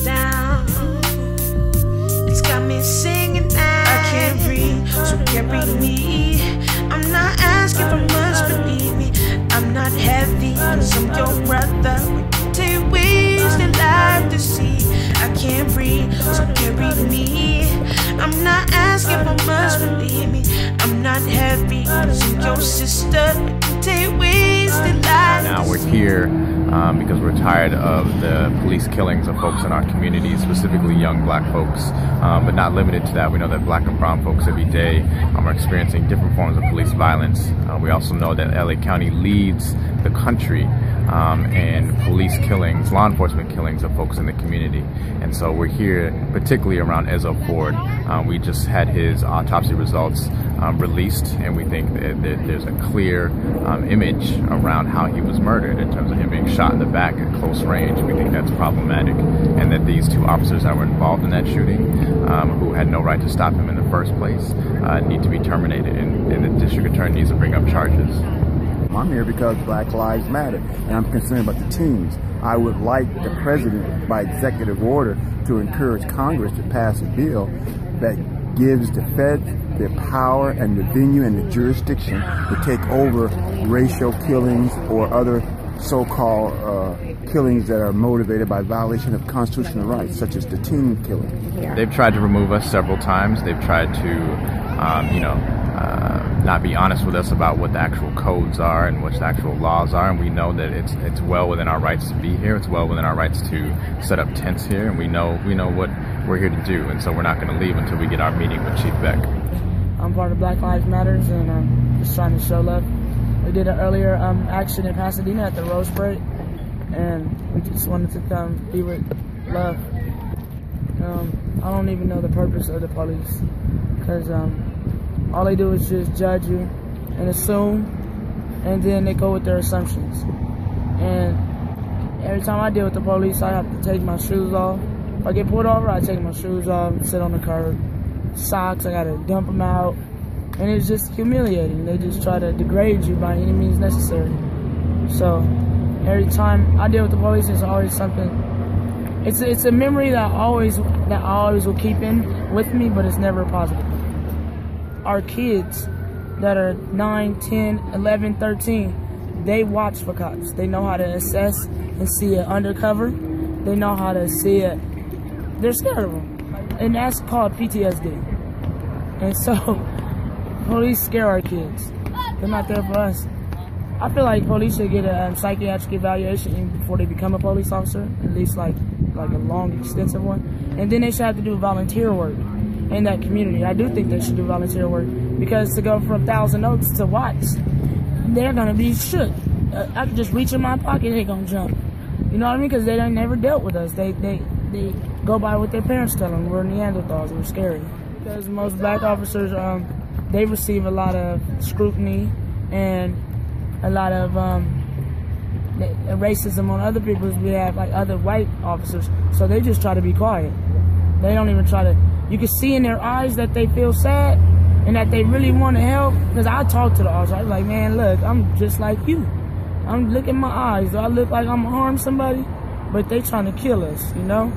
down. It's got me singing now. I can't breathe, so carry me. I'm not asking for much, believe me. I'm not heavy, cause I'm your brother. Take ways that life to see. I can't breathe, so carry me. I'm not asking for much, believe me. I'm not heavy, cause I'm your sister. Take ways that life Now we're here because we're tired of the police killings of folks in our community, specifically young black folks, but not limited to that. We know that black and brown folks every day are experiencing different forms of police violence. We also know that LA County leads the country in police killings, law enforcement killings of folks in the community. And so we're here particularly around Ezzo Ford. We just had his autopsy results released, and we think that there's a clear image around how he was murdered in terms of him being shot in the back at close range. We think that's problematic, and that these two officers that were involved in that shooting, who had no right to stop him in the first place, need to be terminated, and the district attorney needs to bring up charges. I'm here because Black Lives Matter, and I'm concerned about the teens. I would like the president, by executive order, to encourage Congress to pass a bill that gives the feds the power and the venue and the jurisdiction to take over racial killings or other so-called killings that are motivated by violation of constitutional rights, such as the teen killing. They've tried to remove us several times. They've tried to, not be honest with us about what the actual codes are and what the actual laws are, and we know that it's well within our rights to be here. It's well within our rights to set up tents here, and we know what we're here to do, and so we're not going to leave until we get our meeting with Chief Beck. I'm part of Black Lives Matters, and I'm just trying to show love. We did an earlier action in Pasadena at the Rose Parade, and we just wanted to come be with love. I don't even know the purpose of the police, because all they do is just judge you and assume, and then they go with their assumptions. And every time I deal with the police, I have to take my shoes off. If I get pulled over, I take my shoes off and sit on the curb. Socks, I gotta dump them out. And it's just humiliating. They just try to degrade you by any means necessary. So every time I deal with the police, it's always something. It's a memory that I always will keep in with me, but it's never positive. Our kids that are 9, 10, 11, 13, they watch for cops. They know how to assess and see it undercover. They know how to see it. They're scared of them. And that's called PTSD. And so, police scare our kids. They're not there for us. I feel like police should get a psychiatric evaluation before they become a police officer, at least like a long, extensive one. And then they should have to do volunteer work in that community. I do think they should do volunteer work, because to go from Thousand Oaks to Watts, they're gonna be shook. I could just reach in my pocket, they're gonna jump. You know what I mean? Because they done never dealt with us. They go by what their parents tell them. We're Neanderthals. We're scary. Because most black officers, they receive a lot of scrutiny and a lot of racism on other people's behalf, like other white officers. So they just try to be quiet. They don't even try to. You can see in their eyes that they feel sad and that they really want to help. Because I talk to the officer. I was like, man, look, I'm just like you. I'm looking in my eyes. Do I look like I'm gonna harm somebody? But they trying to kill us, you know?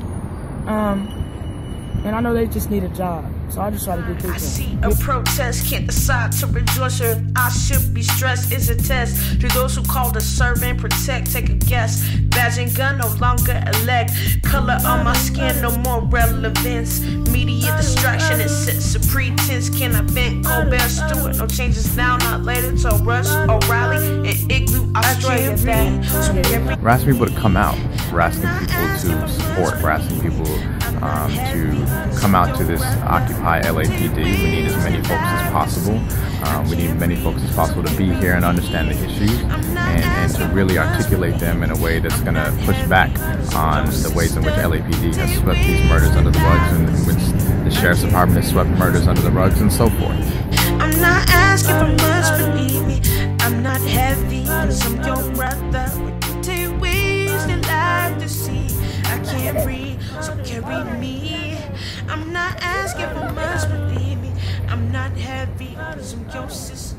And I know they just need a job. So I just try to get through. I see a protest, can't decide to rejoice or I should be stressed. Is a test to those who call to serve and protect. Take a guess. Badge and gun no longer elect. Color on my skin, no more relevance. Media distraction and sense of pretense. Can I vent? Colbert Stewart, no changes now, not later. To Rush, O'Reilly, and Igloo, Australia. We're asking people to come out. We're asking people to support. We're asking people to come out to this Occupy LAPD. We need as many folks as possible. We need many folks as possible to be here and understand the issues and to really articulate them in a way that's going to push back on the ways in which LAPD has swept these murders under the rugs and in which the Sheriff's Department has swept murders under the rugs and so forth. I'm not asking for much, believe me. I'm not heavy, cause I'm your brother. With 2 ways that life to see. I can't breathe, so carry me. I'm not asking for much, believe me. I'm not heavy, cause I'm your sister.